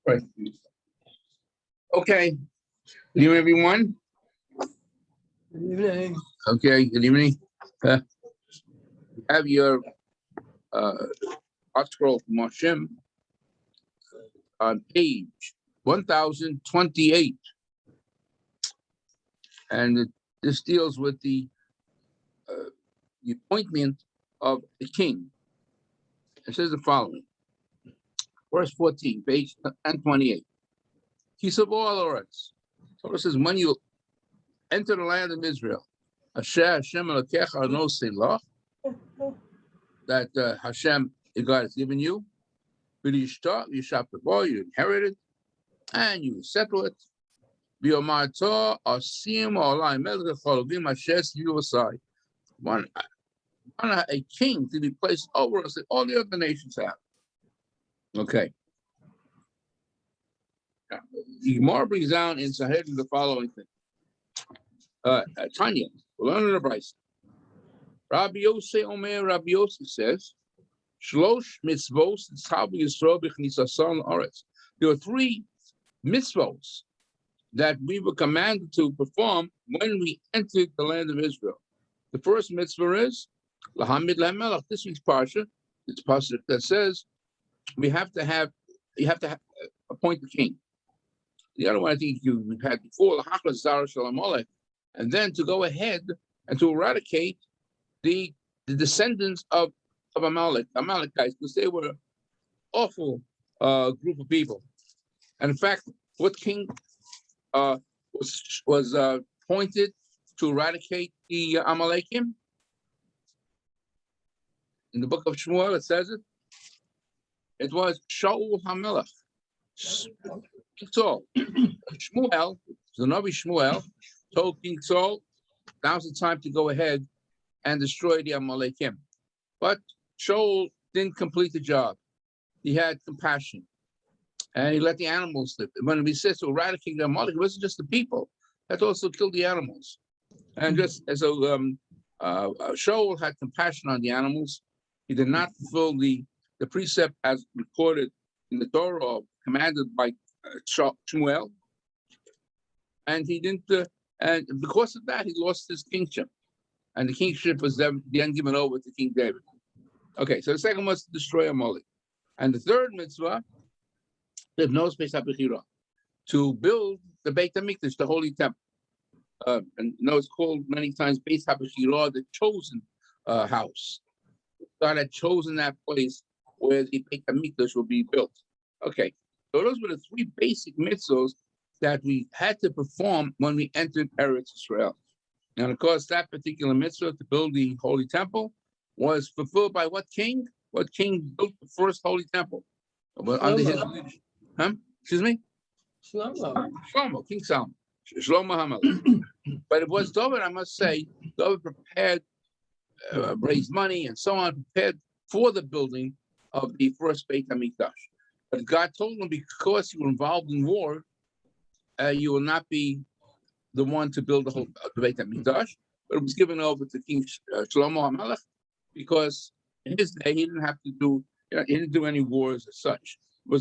Right. Okay. Good evening, everyone. Good evening. Okay. Good evening. You have your art scroll from Hashem on page 1028, and this deals with the appointment of the king. It says the following, verse 14, page 1028. So it says, when you enter the land of Israel, that Hashem, God, has given you, you shop the boy, you inherit it, and you settle it. Want a king to be placed over us that all the other nations have. Okay. The Gemara brings down in Sahih the following thing. Tanya, we'll learn in the Bryce. Rabbi Yossi says, Shlosh mitzvos tzhavu Yisrael b'chnisasan haaretz. There are 3 mitzvos that we were commanded to perform when we entered the land of Israel. The first mitzvah is lahamid lamelach. This week's parsha, it's parsha that says you have to appoint the king. The other one I think we've had before, and then to go ahead and to eradicate the descendants of Amalekites, because they were an awful group of people. And in fact, what king was appointed to eradicate the Amalekim? In the book of Shmuel, it says it. It was Shaul HaMelech. Saul. Shmuel, the Navi Shmuel, told King Saul, now's the time to go ahead and destroy the Amalekim. But Shaul didn't complete the job. He had compassion, and he let the animals live. When we said to eradicate the Amalek, it wasn't just the people. That also killed the animals. And just as Shaul had compassion on the animals, he did not fulfill the precept as recorded in the Torah, or commanded by Shmuel, and he didn't. And because of that, he lost his kingship, and the kingship was then given over to King David. Okay, so the second was to destroy Amalek, and the third mitzvah, to build the Beit HaMikdash, the holy temple. And it's called many times Beit HaBechirah, the chosen house. God had chosen that place where the Beit HaMikdash will be built. Okay, so those were the 3 basic mitzvahs that we had to perform when we entered Eretz Israel. And of course, that particular mitzvah to build the holy temple was fulfilled by what king? What king built the first holy temple? Under his leadership. Excuse me? Shlomo, King Solomon. Shlomo HaMelech. But it was David, I must say, David prepared, raised money and so on, prepared for the building of the first Beit HaMikdash. But God told him, because you were involved in war, you will not be the one to build the whole Beit HaMikdash, but it was given over to King Shlomo HaMelech, because in his day he didn't have to do, he didn't do any wars as such. So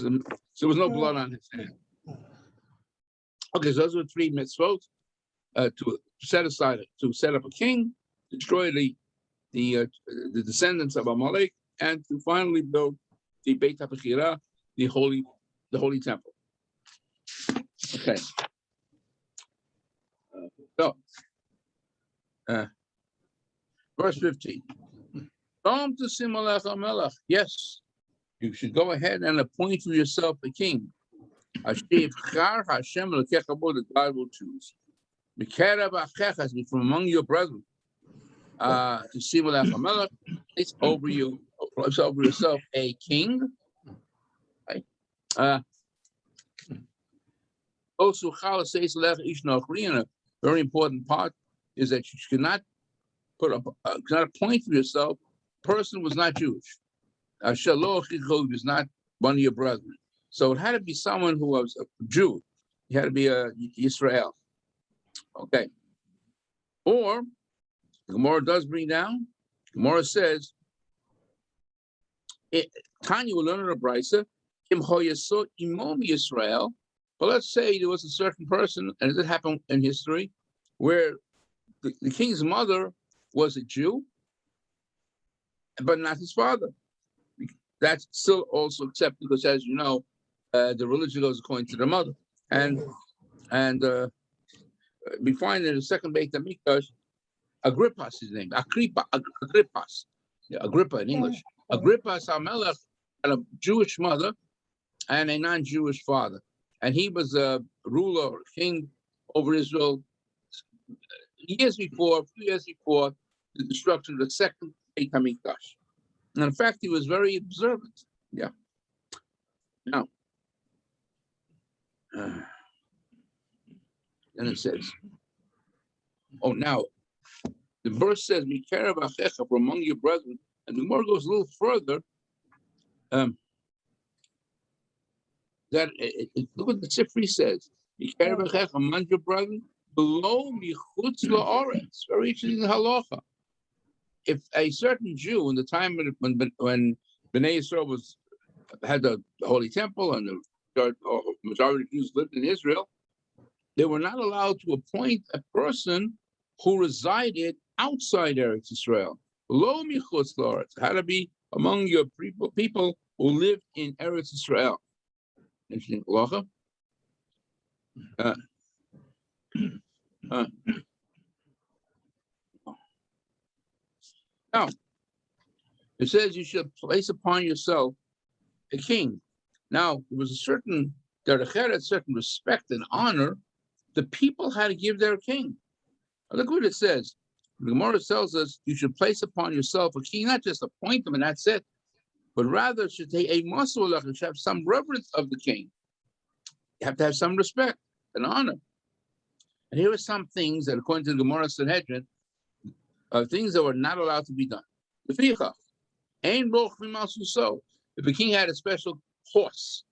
there was no blood on his hand. Okay, so those were 3 mitzvot to set up a king, destroy the descendants of Amalek, and to finally build the Beit HaBechirah, the holy temple. Okay. Verse 15. Yes, you should go ahead and appoint for yourself a king. Hashem that God will choose. From among your brethren. To see it's over you, it's over yourself a king. Right? Also, a very important part is that you should not cannot appoint for yourself a person who was not Jewish. Who is not one of your brethren. So it had to be someone who was a Jew. He had to be a Israel. Okay. Or the Gemara does bring down. Gemara says, Tanya will learn in a brisa, Israel. But let's say there was a certain person, and it did happen in history, where the king's mother was a Jew, but not his father. That's still also accepted because, as you know, the religion goes according to the mother. And we find in the second Beit HaMikdash, Agrippas, his name, Agrippas, Agrippa in English. Agrippas HaMelech had a Jewish mother and a non-Jewish father, and he was a ruler or king over Israel a few years before the destruction of the second Beit HaMikdash. And in fact, he was very observant. Yeah. Now, then it says, now the verse says, "Mikerav achecha," from among your brethren, and the Gemara goes a little further. Look what the Sifri says, "Mikerav achecha," among your brethren, below michutz la'aretz. Very interesting halacha. If a certain Jew in the time when Bnei Yisrael had the Holy Temple and the majority of Jews lived in Israel, they were not allowed to appoint a person who resided outside Eretz Israel. Lo michutz la'aretz, had to be among your people who lived in Eretz Israel. Interesting halacha. Now, it says you should place upon yourself a king. Now, there was a certain respect and honor the people had to give their king. Now, look what it says. The Gemara tells us you should place upon yourself a king, not just appoint him and that's it, but rather should take a muscle, you should have some reverence of the king. You have to have some respect and honor. And here are some things that, according to the Gemara Sanhedrin, things that were not allowed to be done. If a king had a special horse,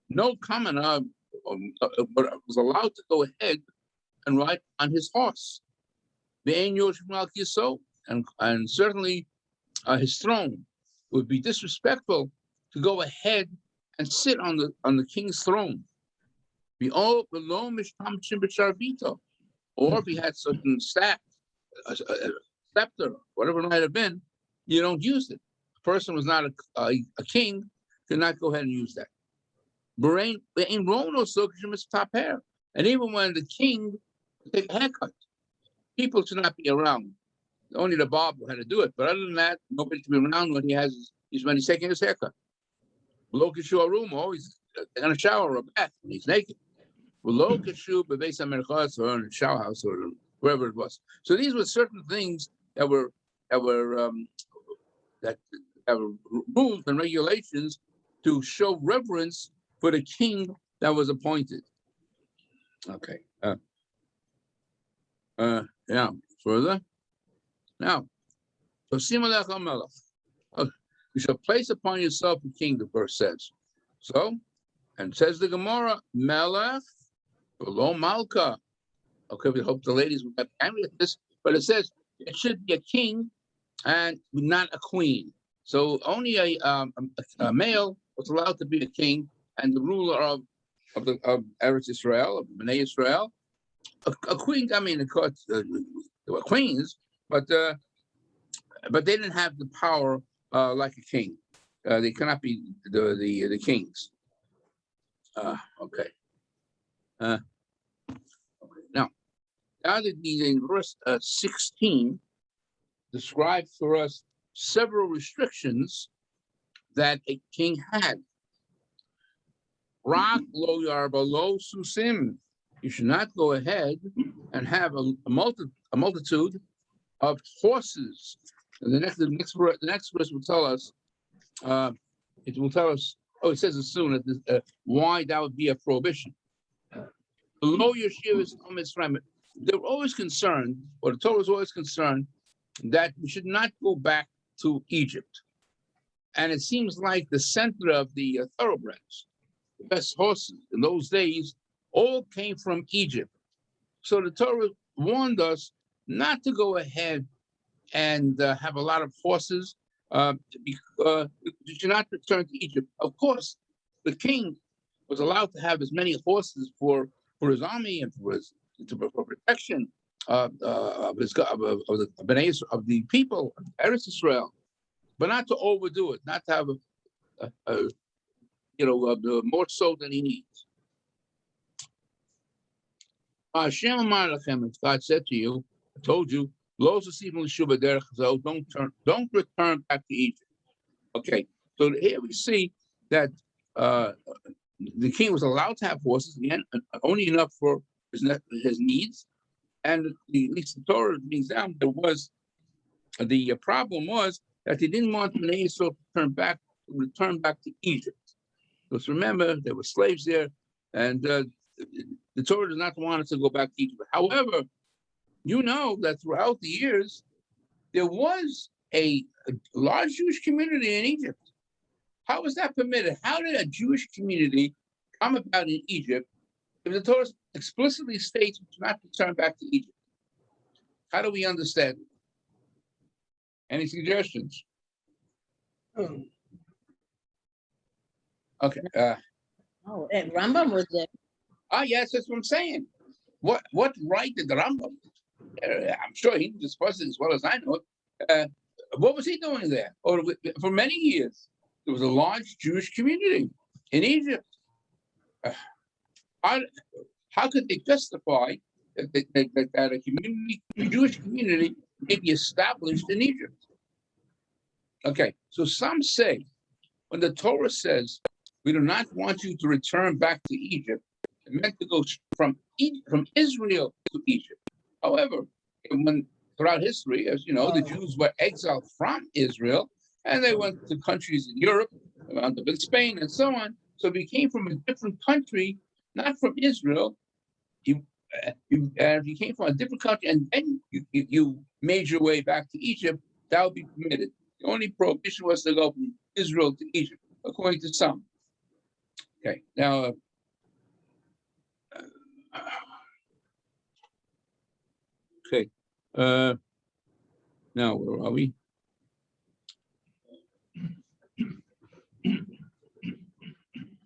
no commoner was allowed to go ahead and ride on his horse. And certainly his throne would be disrespectful to go ahead and sit on the king's throne. Or if he had certain staff, a scepter, whatever it might have been, you don't use it. A person was not a king, could not go ahead and use that. And even when the king would take a haircut, people should not be around. Only the barber had to do it. But other than that, nobody should be around when he's taking his haircut. Below Kishu room, always in a shower or a bath, and he's naked. Below Kishu, or in a shower house or wherever it was. So these were certain things that were rules and regulations to show reverence for the king that was appointed. Okay. Yeah. Further. Now, so Simalech HaMelech. You shall place upon yourself a king, the verse says. So, and says the Gemara, Melech below Malka. Okay, we hope the ladies will get angry at this, but it says it should be a king and not a queen. So only a male was allowed to be a king and the ruler of Eretz Israel, of Bnei Israel. A queen, I mean, of course, there were queens, but they didn't have the power like a king. They cannot be the kings. Okay. Now in verse 16 describes for us several restrictions that a king had. Rak lo yarba lo susim. You should not go ahead and have a multitude of horses. And the next verse will tell us. It will tell us. Oh, it says it soon. Why that would be a prohibition. Below yeshivas Mitzrayim, they were always concerned, or the Torah was always concerned, that we should not go back to Egypt. And it seems like the center of the thoroughbreds, the best horses in those days, all came from Egypt. So the Torah warned us not to go ahead and have a lot of horses. You should not return to Egypt. Of course, the king was allowed to have as many horses for his army and for protection of the people of Eretz Israel, but not to overdo it, not to have more so than he needs. Hashem Amar Lachem, as God said to you, I told you, don't return back to Egypt. Okay, so here we see that the king was allowed to have horses, again, only enough for his needs. And at least the Torah brings down there was the problem was that they didn't want Bnei Yisrael to return back to Egypt. Because remember, there were slaves there, and the Torah does not want us to go back to Egypt. However, you know that throughout the years, there was a large Jewish community in Egypt. How was that permitted? How did a Jewish community come about in Egypt if the Torah explicitly states not to return back to Egypt? How do we understand it? Any suggestions? Okay. And Rambam was there. Yes, that's what I'm saying. What right did the Rambam? I'm sure he discussed it as well as I know it. What was he doing there? Or for many years, there was a large Jewish community in Egypt. How could they justify that a Jewish community may be established in Egypt? Okay, so some say when the Torah says we do not want you to return back to Egypt, it meant to go from Israel to Egypt. However, throughout history, as you know, the Jews were exiled from Israel, and they went to countries in Europe, wound up in Spain, and so on. So if you came from a different country, not from Israel, if you came from a different country and then you made your way back to Egypt, that would be permitted. The only prohibition was to go from Israel to Egypt, according to some. Okay, now, now where are we?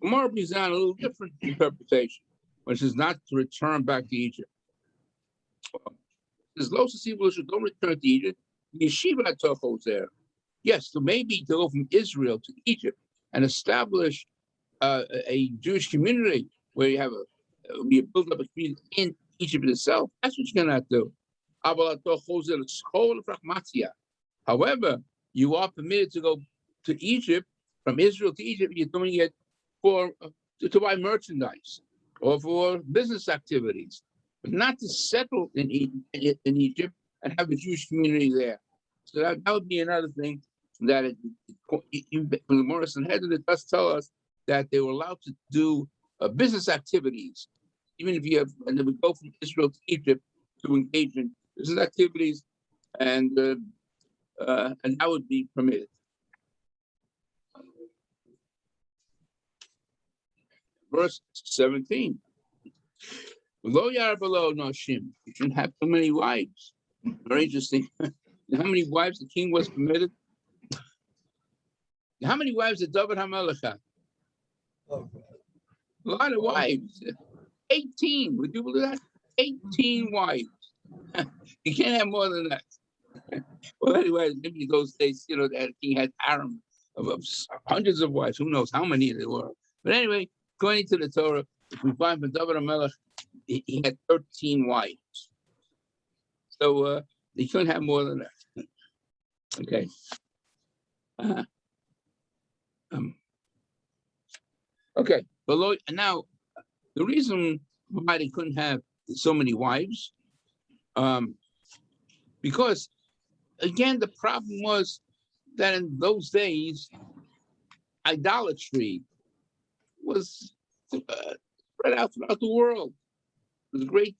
Gemara brings down a little different interpretation, which is not to return back to Egypt. There's lots of people who don't return to Egypt. Yeshiva Tocho is there. Yes, so maybe to go from Israel to Egypt and establish a Jewish community where you have you build up a community in Egypt itself. That's what you cannot do. However, you are permitted to go to Egypt, from Israel to Egypt. You're doing it to buy merchandise or for business activities, but not to settle in Egypt and have a Jewish community there. So that would be another thing that Morris and Hedden, it does tell us that they were allowed to do business activities, even if you have, and then we go from Israel to Egypt to engage in business activities, and that would be permitted. Verse 17. Lo yar below noshim. You shouldn't have too many wives. Very interesting. How many wives the king was permitted? How many wives did David HaMelech have? A lot of wives. 18. Would you believe that? 18 wives. You can't have more than that. Well, anyway, maybe in those days, that king had harem of hundreds of wives. Who knows how many there were? But anyway, according to the Torah, we find from David HaMelech, he had 13 wives. So he couldn't have more than that. Okay. Okay, below now, the reason why they couldn't have so many wives, because again, the problem was that in those days, idolatry was spread out throughout the world. It was a great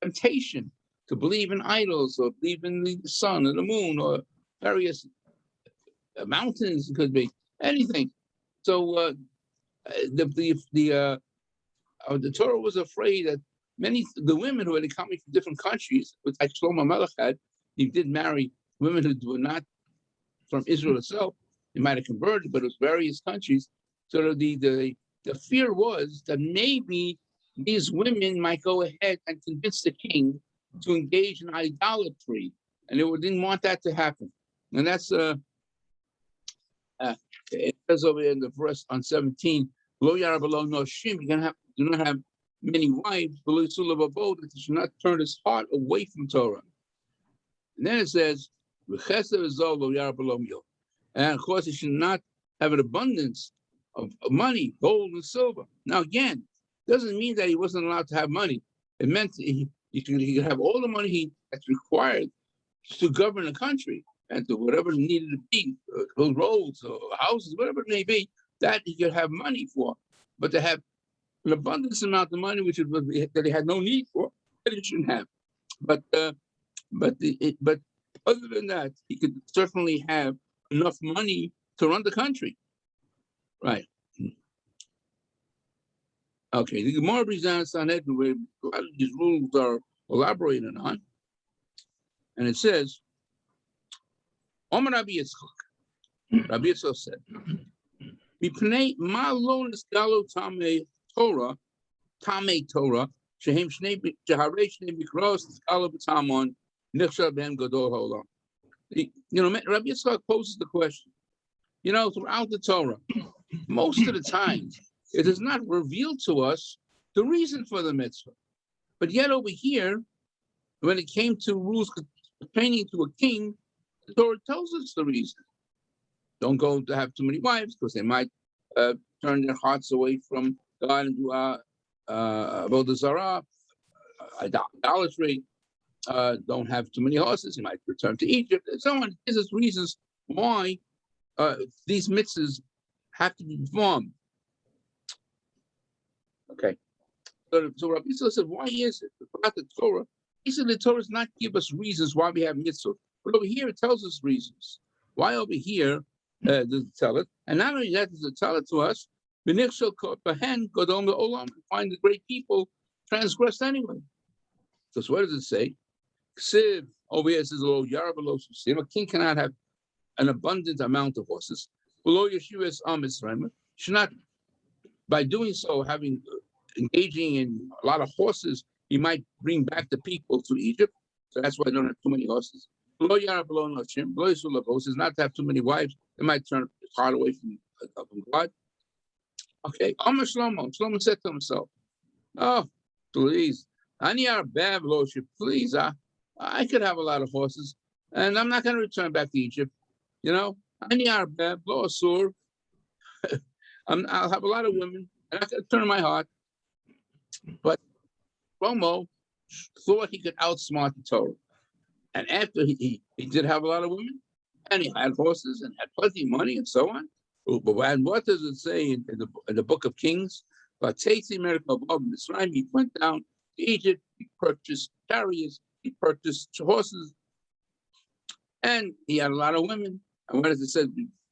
temptation to believe in idols or believe in the sun or the moon or various mountains. It could be anything. So the Torah was afraid that the women who had come from different countries, like Shlomo Melech had, he did marry women who were not from Israel itself. They might have converted, but it was various countries. So the fear was that maybe these women might go ahead and convince the king to engage in idolatry, and they didn't want that to happen. And that's it says over in the verse on 17, "Lo yara below no shim." Do not have many wives, below sulav abode, that he should not turn his heart away from Torah. And then it says, "V'chesed v'zol lo yara below mil," and of course he should not have an abundance of money, gold and silver. Now again, doesn't mean that he wasn't allowed to have money. It meant he could have all the money that's required to govern a country and to whatever needed to be, roads or houses, whatever it may be, that he could have money for. But to have an abundance amount of money, that he had no need for, that he shouldn't have. But other than that, he could certainly have enough money to run the country. Right. Okay, the Gemara presents on it where a lot of these rules are elaborated on. And it says, Omer Rabbi Yitzchak. Rabbi Yitzchak said, "Mipnei ma lo nisgalo tamei Torah, shehem shnei sheharei shnei mikros nisgalo b'tamon nichshav ben gadol haolam." Rabbi Yitzchak poses the question. Throughout the Torah, most of the times, it is not revealed to us the reason for the mitzvah. But yet over here, when it came to rules pertaining to a king, the Torah tells us the reason. Don't go to have too many wives because they might turn their hearts away from God and do avodah zarah, idolatry. Don't have too many horses. He might return to Egypt, and so on. It gives us reasons why these mitzvahs have to be performed. Okay. So Rabbi Yisrael said, why is it? About the Torah, he said the Torah does not give us reasons why we have mitzvah. But over here, it tells us reasons. Why over here does it tell it? And not only that, does it tell it to us, find the great people transgressed anyway. So what does it say? Ksiv, over here it says, a king cannot have an abundant amount of horses. Should not, by doing so, engaging in a lot of horses, he might bring back the people to Egypt. So that's why they don't have too many horses. Is not to have too many wives. They might turn his heart away from God. Okay. Shlomo said to himself, "Oh, please, please, I could have a lot of horses, and I'm not going to return back to Egypt. I'll have a lot of women, and I can turn my heart." But Shlomo thought he could outsmart the Torah. And after he did have a lot of women, and he had horses and had plenty of money and so on. And what does it say in the book of Kings? But Tatsi Miracle of Mitzrayim, he went down to Egypt, he purchased chariots, he purchased horses, and he had a lot of women. And what does it say?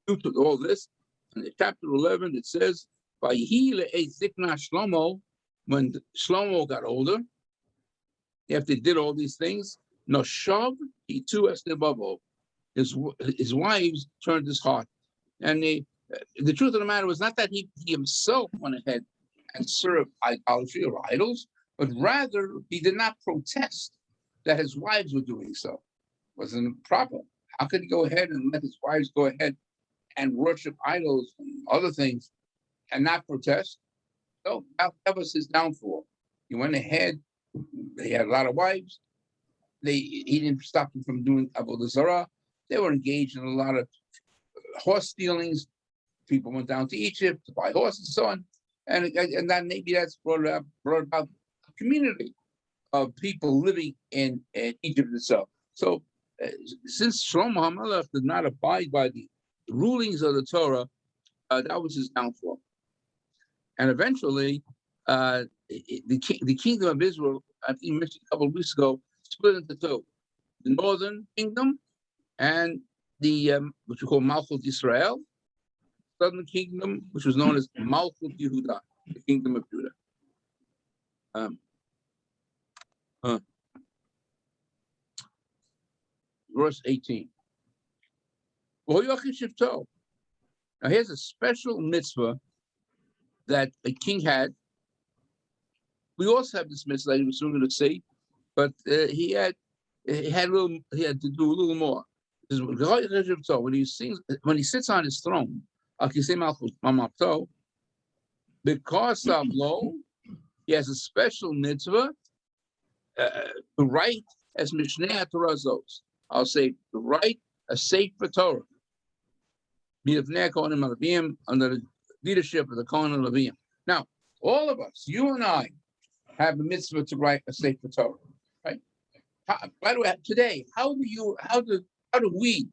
Due to all this, in chapter 11, it says, Shlomo, when Shlomo got older, after he did all these things, Noshav, he too as Nebavo. His wives turned his heart. And the truth of the matter was not that he himself went ahead and served idolatry or idols, but rather he did not protest that his wives were doing so. It wasn't proper. How could he go ahead and let his wives go ahead and worship idols and other things and not protest? So that was his downfall. He went ahead. He had a lot of wives. He didn't stop them from doing avodah zarah. They were engaged in a lot of horse stealings. People went down to Egypt to buy horses and so on, and that maybe that's brought about a community of people living in Egypt itself. So since Shlomo HaMelech did not abide by the rulings of the Torah, that was his downfall. And eventually, the kingdom of Israel, I think you mentioned a couple of weeks ago, split into two: the northern kingdom and the what you call Malchut Israel, southern kingdom, which was known as Malchut Yehuda, the kingdom of Judah. Verse 18. Now here's a special mitzvah that a king had. We also have this mitzvah that we're soon going to see, but he had to do a little more. When he sits on his throne, because of law, he has a special mitzvah to write as Mishneh Torahs. I'll say to write a Sefer Torah. Under the leadership of the Kohen and Levim. Now, all of us, you and I, have a mitzvah to write a Sefer Torah, right? By the way, today, how do we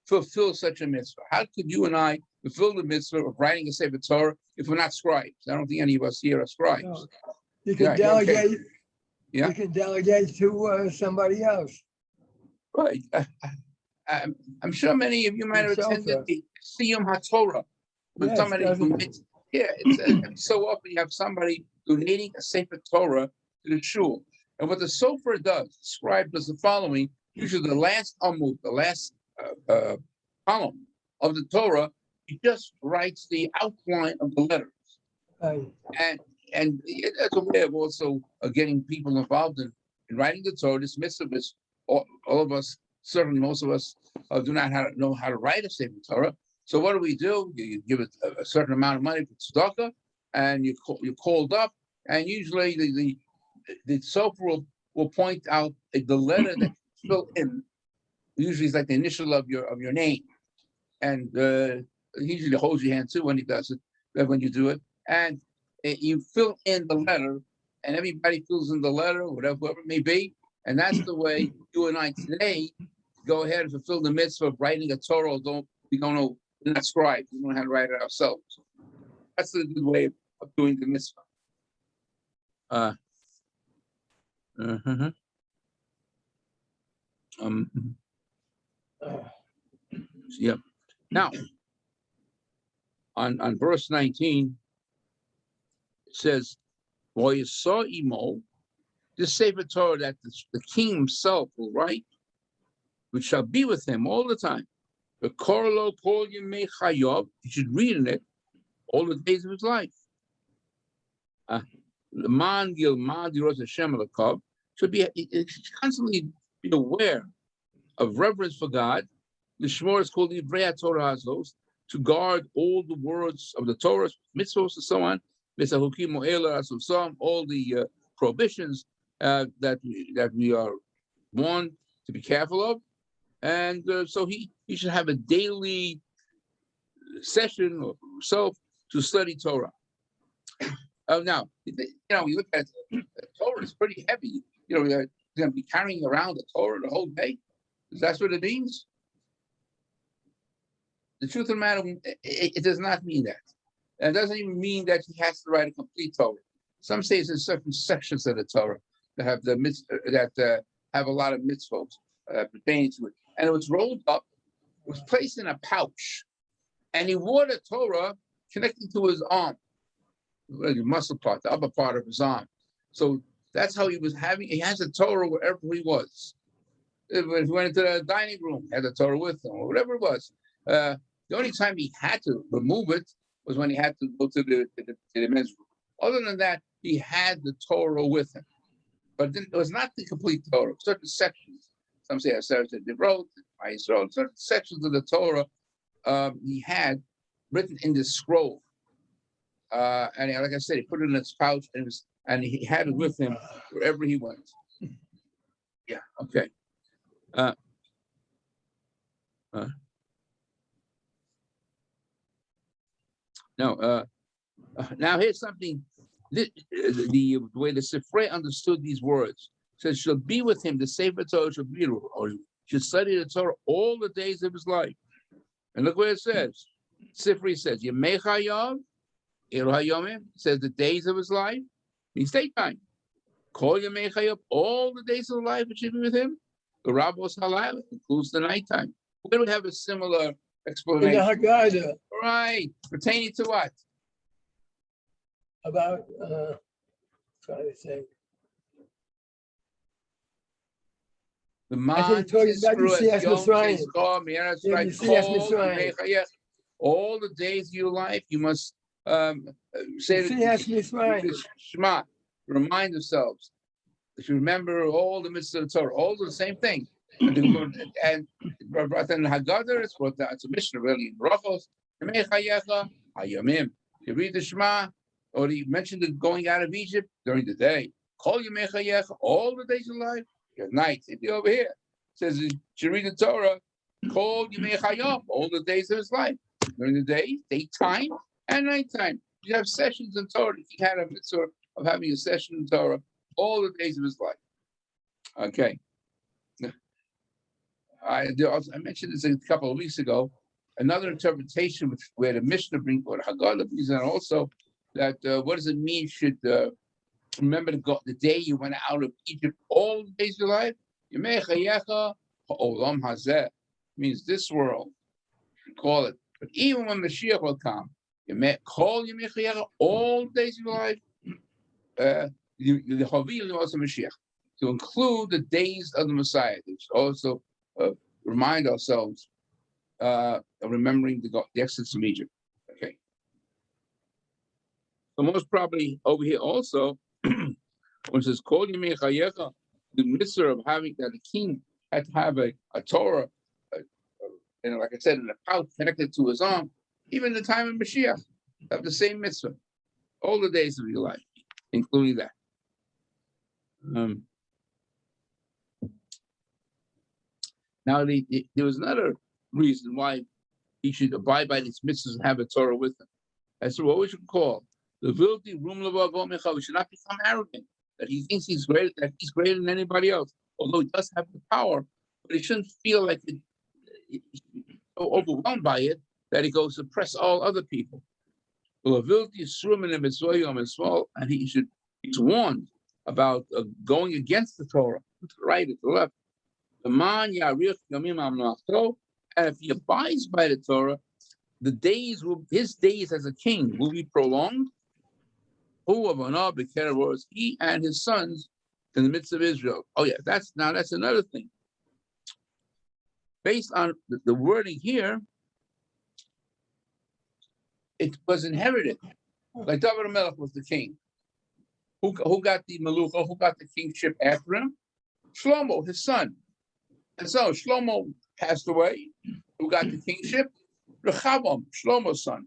fulfill such a mitzvah? How could you and I fulfill the mitzvah of writing a Sefer Torah if we're not scribes? I don't think any of us here are scribes. No. You can Yeah, delegate. okay. Yeah. You can delegate to somebody else. Right. I'm sure many of you might have attended the Siyum HaTorah. When Yes, somebody definitely. it's so often you have somebody donating a Sefer Torah to the shul. And what the sofer does, the scribe does the following: usually the last amud, the last column of the Torah, he just writes the outline of the letters. Right. And that's a way of also getting people involved in writing the Torah. This mitzvah is all of us, certainly most of us, do not know how to write a Sefer Torah. So what do? You give it a certain amount of money for tzedakah, and you're called up, and usually the sofer will point out the letter that you fill in. Usually it's like the initial of your name, and he usually holds your hand too when he does it, when you do it, and you fill in the letter, and everybody fills in the letter, whatever it may be, and that's the way you and I today go ahead and fulfill the mitzvah of writing a Torah. We don't know, we're not scribes. We don't know how to write it ourselves. That's a good way of doing the mitzvah. Yep. Now, on verse 19, it says, "Well, you saw Imo, this Sefer Torah that the king himself will write, which shall be with him all the time. The Korlo Kol Yemei Chayav, he should read in it all the days of his life. Man Gilman Diros Hashem Alakov should constantly be aware of reverence for God. The Shmor is called the Ivrei Torah Hazos, to guard all the words of the Torah, mitzvos, and so on. All the prohibitions that we are warned to be careful of, and so he should have a daily session of himself to study Torah. Now, we look at Torah; it's pretty heavy. We're going to be carrying around the Torah the whole day. That's what it means. The truth of the matter, it does not mean that. And it doesn't even mean that he has to write a complete Torah. Some say it's in certain sections of the Torah that have have a lot of mitzvot pertaining to it. And it was rolled up, it was placed in a pouch, and he wore the Torah connecting to his arm, the muscle part, the upper part of his arm. So that's how he was having. He has a Torah wherever he was. If he went into the dining room, he had the Torah with him, or whatever it was. The only time he had to remove it was when he had to go to the men's room. Other than that, he had the Torah with him. But it was not the complete Torah. Certain sections, some say they wrote, certain sections of the Torah he had written in this scroll. And like I said, he put it in his pouch, and he had it with him wherever he went. Yeah, okay. Now here's something. The way the Sifrei understood these words says, "Shall be with him the Sefer Torah shall be, or should study the Torah all the days of his life." And look what it says. Sifrei says, "Yemei Chayav, Elu Hayomim," says the days of his life means daytime. Kol Yemei Chayav, all the days of his life, it should be with him. The Rabbos Halayla includes the nighttime. We don't have a similar explanation. In the Haggadah. Right, pertaining to what? About trying to think. The I think talking about Yetzias Mitzrayim. all the days of your life, you must Say She has to be fine. Shema, remind ourselves. If you remember all the mitzvahs of the Torah, all do the same thing. And brought in Haggadah, it's brought down. It's a Mishnah really in Brachos. You read the Shema, or he mentioned the going out of Egypt during the day. Call Yamechayecha all the days of life. At night, if you're over here, it says you read the Torah, call Yamechayom all the days of his life. During the day, daytime, and nighttime. You have sessions in Torah. He had a mitzvah of having a session in Torah all the days of his life. Okay. I mentioned this a couple of weeks ago. Another interpretation where the Mishnah brings, or Haggadah brings in also, that what does it mean? Should remember the day you went out of Egypt all the days of your life? Yamechayecha ha'olam hazeh means this world. You call it. But even when Mashiach will come, you may call Yamechayecha all the days of your life. To include the days of the Messiah. It's also remind ourselves of remembering the exodus from Egypt. Okay. So most probably over here also, when it says "Kol Yemei Chayecha," the mitzvah of having that the king had to have a Torah, like I said, in a pouch connected to his arm, even the time of Mashiach, have the same mitzvah, all the days of your life, including that. Now, there was another reason why he should abide by these mitzvahs and have a Torah with him. That's what we should call the vilti rum levavo mecha. We should not become arrogant that he thinks he's great, that he's greater than anybody else. Although he does have the power, but he shouldn't feel like he's so overwhelmed by it that he goes to oppress all other people. And he's warned about going against the Torah, to the right, to the left. And if he abides by the Torah, his days as a king will be prolonged. He and his sons in the midst of Israel. Oh yeah, that's another thing. Based on the wording here, it was inherited. Like David HaMelech was the king. Who got the Melucha? Who got the kingship after him? Shlomo, his son. And so Shlomo passed away. Who got the kingship? Rechavam, Shlomo's son.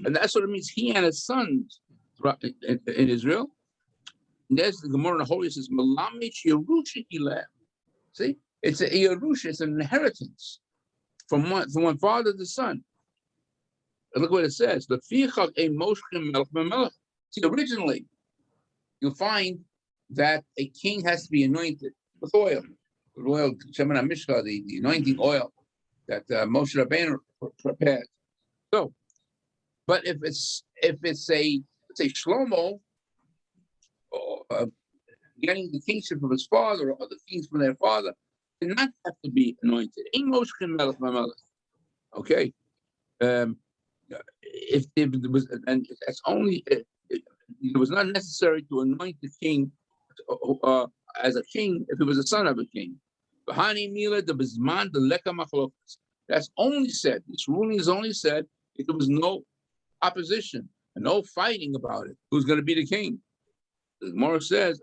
And that's what it means. He and his sons in Israel. And there's the Gemara in the Holy says, Malamich Yerusha Ilah. See, it's a Yerusha, it's an inheritance from one father to son. And look what it says. See, originally, you'll find that a king has to be anointed with oil. With oil, Shemana Mishka, the anointing oil that Moshe Rabbeinu prepared. So, but if it's a Shlomo getting the kingship of his father or other kings from their father, they not have to be anointed. Okay. If there was, and that's only it was not necessary to anoint the king as a king if it was a son of a king. That's only said. This ruling is only said if there was no opposition and no fighting about it. Who's going to be the king? The Gemara says,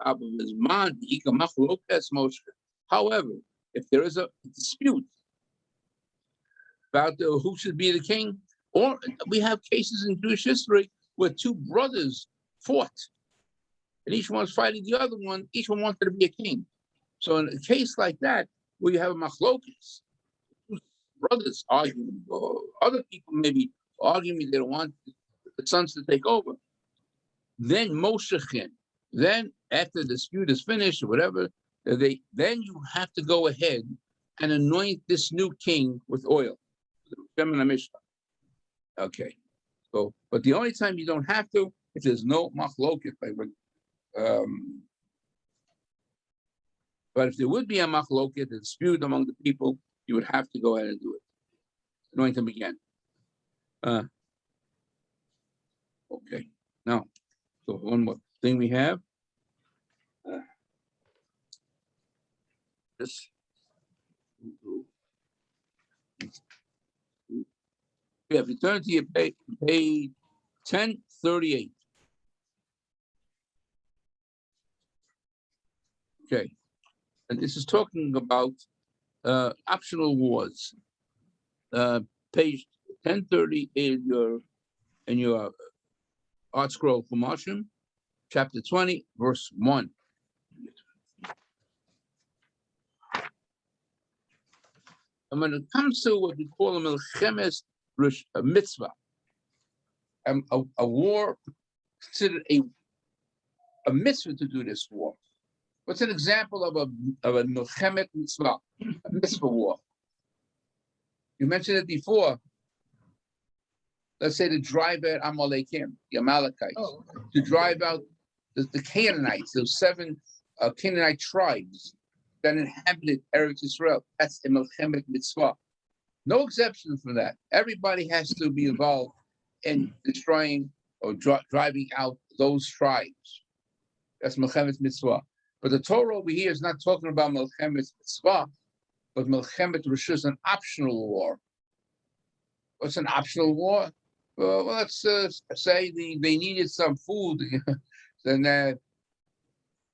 however, if there is a dispute about who should be the king, or we have cases in Jewish history where two brothers fought, and each one's fighting the other one, each one wanted to be a king. So in a case like that, where you have a machlokes, brothers arguing, or other people maybe arguing they don't want the sons to take over, then Moshechin, then after the dispute is finished or whatever, then you have to go ahead and anoint this new king with oil. Okay, so but the only time you don't have to if there's no machloket, but if there would be a machloket, a dispute among the people, you would have to go ahead and do it. Anoint them again. Okay, now, so one more thing we have. This. Yeah, if you turn to your page 10:38. Okay, and this is talking about optional wars. Page 1030 in your art scroll for Marsham, chapter 20, verse 1. And when it comes to what we call a milchemes mitzvah, a war considered a mitzvah to do this war. What's an example of a milchemet mitzvah, a mitzvah war? You mentioned it before. Let's say to drive out Amalekim, the Amalekites, to drive out the Canaanites, those 7 Canaanite tribes that inhabited Eretz Israel. That's a milchemet mitzvah. No exception from that. Everybody has to be involved in destroying or driving out those tribes. That's milchemet mitzvah. But the Torah over here is not talking about milchemet mitzvah, but milchemet reshus, an optional war. What's an optional war? Well, let's say they needed some food, then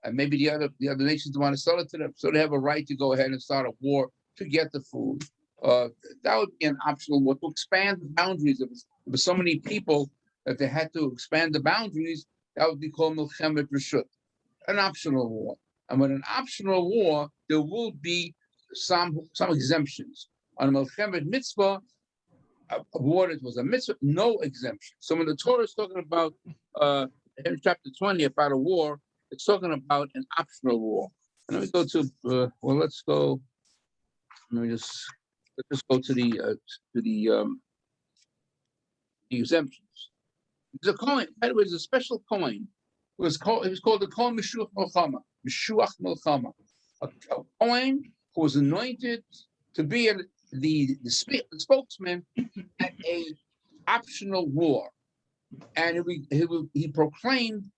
and maybe the other nations want to sell it to them, so they have a right to go ahead and start a war to get the food. That would be an optional war to expand the boundaries. If there's so many people that they had to expand the boundaries, that would be called milchemet reshut, an optional war. And with an optional war, there will be some exemptions. On a milchemet mitzvah, a war that was a mitzvah, no exemption. So when the Torah is talking about in chapter 20 about a war, it's talking about an optional war. And let me go to let's go. Let's just go to the exemptions. There's a coin. By the way, there's a special coin. It was called the coin Meshuach Milchama. Meshuach Milchama. A coin who was anointed to be the spokesman at a optional war, and he proclaimed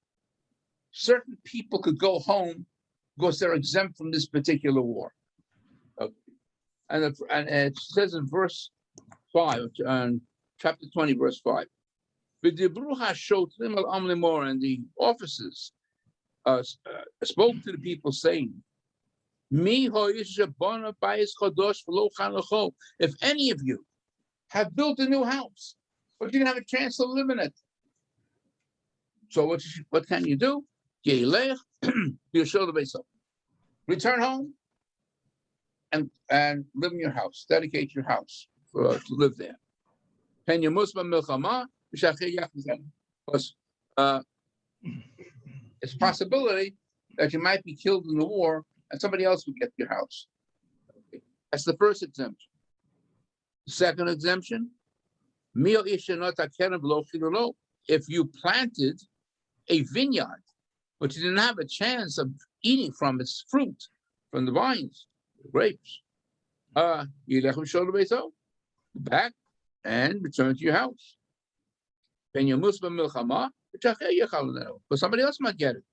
certain people could go home because they're exempt from this particular war. Okay. And it says in verse 5, chapter 20, verse 5. And the officers spoke to the people, saying, if any of you have built a new house, but you didn't have a chance to live in it, so what can you do? Return home and live in your house, dedicate your house to live there. Because it's a possibility that you might be killed in the war and somebody else will get your house. Okay. That's the first exemption. The second exemption, if you planted a vineyard, but you didn't have a chance of eating from its fruit, from the vines, the grapes, back and return to your house. But somebody else might get it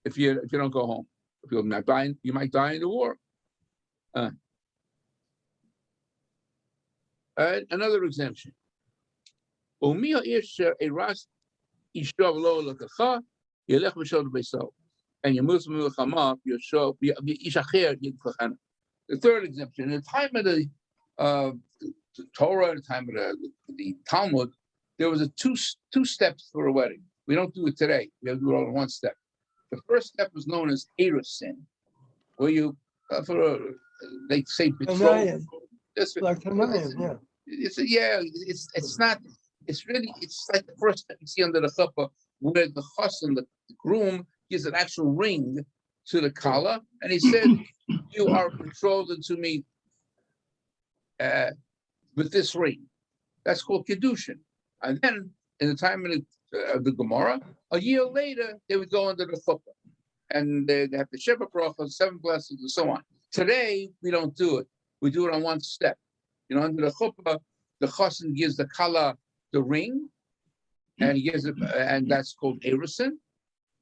if you don't go home. If you're not dying, you might die in the war. Another exemption. And your Muslim the third exemption, in the time of the Torah, the time of the Talmud, there was a two steps for a wedding. We don't do it today. We have to do it all in one step. The first step was known as erusin, where you they say betrothal. Like It's not. It's like the first step you see under the chuppah, where the chassan, the groom, gives an actual ring to the kala, and he said, "You are betrothed to me with this ring." That's called kedushin. And then, in the time of the Gemara, a year later, they would go under the chuppah, and they have the sheva brachos, 7 blessings, and so on. Today, we don't do it. We do it on one step. Under the chuppah, the chassan gives the kala the ring, and he gives it, and that's called erusin,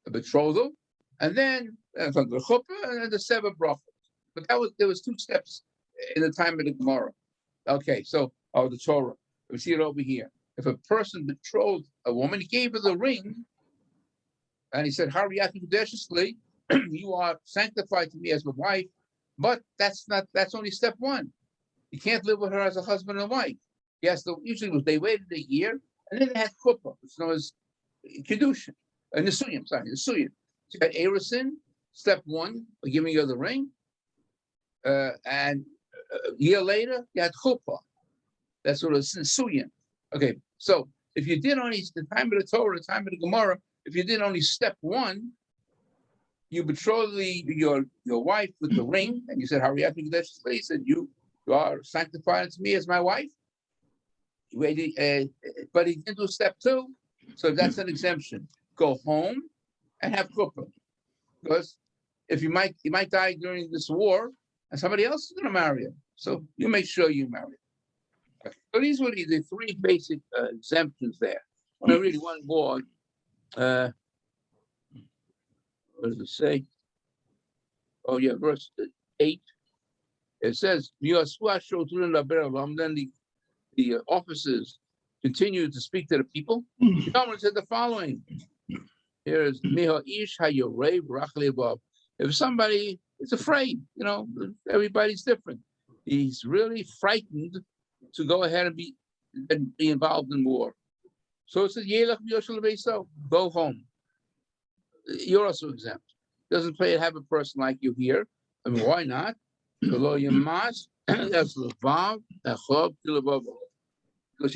a betrothal, and then from the chuppah and then the 7 brachos. But there was 2 steps in the time of the Gemara. Okay, so the Torah, we see it over here. if a person betrothed a woman, he gave her the ring, and he said, you are sanctified to me as my wife, but that's only step one. You can't live with her as a husband and wife. Yes, usually they waited a year, and then they had chuppah, which is known as kedushin, nisuyim. So you had erusin, step one, by giving her the ring, and a year later you had chuppah. That's what it's nisuyim. Okay, so if you did only the time of the Torah, the time of the Gemara, if you did only step one, you betrothed your wife with the ring, and you said, he said, you are sanctified to me as my wife. But he didn't do step two, so that's an exemption. Go home and have chuppah, because if you might die during this war, and somebody else is going to marry him, so you make sure you marry him. Okay. So these were the three basic exemptions there. I want to read one more. What does it say? Oh yeah, verse 8. It says, then the officers continued to speak to the people. Someone said the following. Here is if somebody is afraid, everybody's different. He's really frightened to go ahead and be involved in war. So it says, go home. You're also exempt. Doesn't pay to have a person like you here. I mean, why not? Because you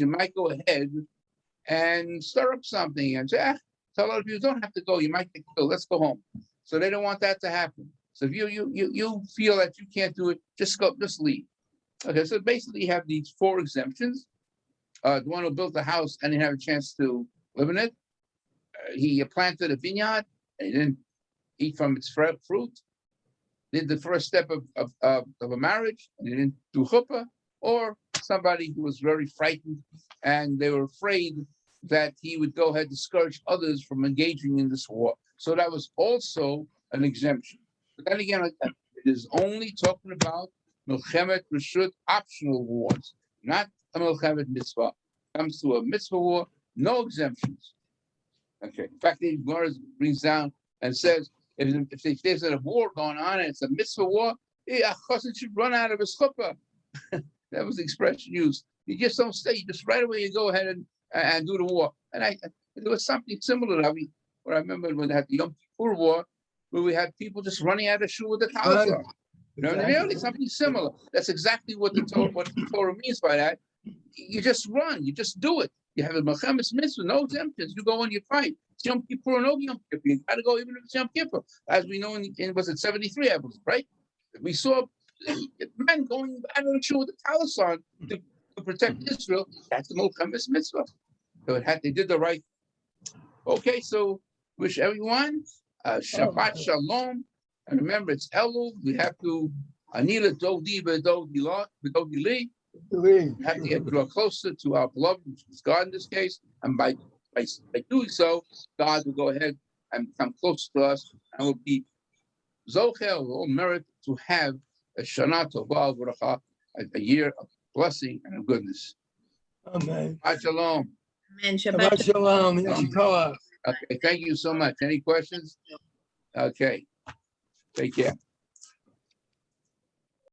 might go ahead and stir up something and say, tell other people, don't have to go. You might get killed. Let's go home. So they don't want that to happen. So if you feel that you can't do it, just go, just leave. Okay, so basically you have these four exemptions. The one who built the house and didn't have a chance to live in it. He planted a vineyard and he didn't eat from its fruit. Did the first step of a marriage and he didn't do chuppah, or somebody who was very frightened and they were afraid that he would go ahead and discourage others from engaging in this war. So that was also an exemption. But then again, it is only talking about milchemet reshut optional wars, not a milchemet mitzvah. Comes to a mitzvah war, no exemptions. Okay. In fact, the Gemara brings down and says, if there's a war going on and it's a mitzvah war, a chassid should run out of his chuppah. That was the expression used. You just don't stay. You just right away you go ahead and do the war. And there was something similar that I remember when they had the Yom Kippur War, where we had people just running out of shul with the talisman. Exactly. Something similar. That's exactly what the Torah means by that. You just run. You just do it. You have a Milchemes mitzvah, no exemptions. You go and you fight. It's Yom Kippur or no Yom Kippur. You got to go even if it's Yom Kippur. As we know in was it 73, I believe, right? We saw men going out of the shul with the talisman to protect Israel. That's the Milchemes mitzvah. So they did the right. Okay, so wish everyone Shabbat Shalom. And remember, it's Elul. We have to Anila Dodi B'Dodi Li. We have to draw closer to our beloved, which is God in this case. And by doing so, God will go ahead and come close to us and will be Zochel, will all merit to have a Shana Tovah V'Racha, a year of blessing and of goodness. Amen. Shabbat Shalom. Amen. Shabbat Shalom. Yashikoah. Okay, thank you so much. Any questions? Okay, take care.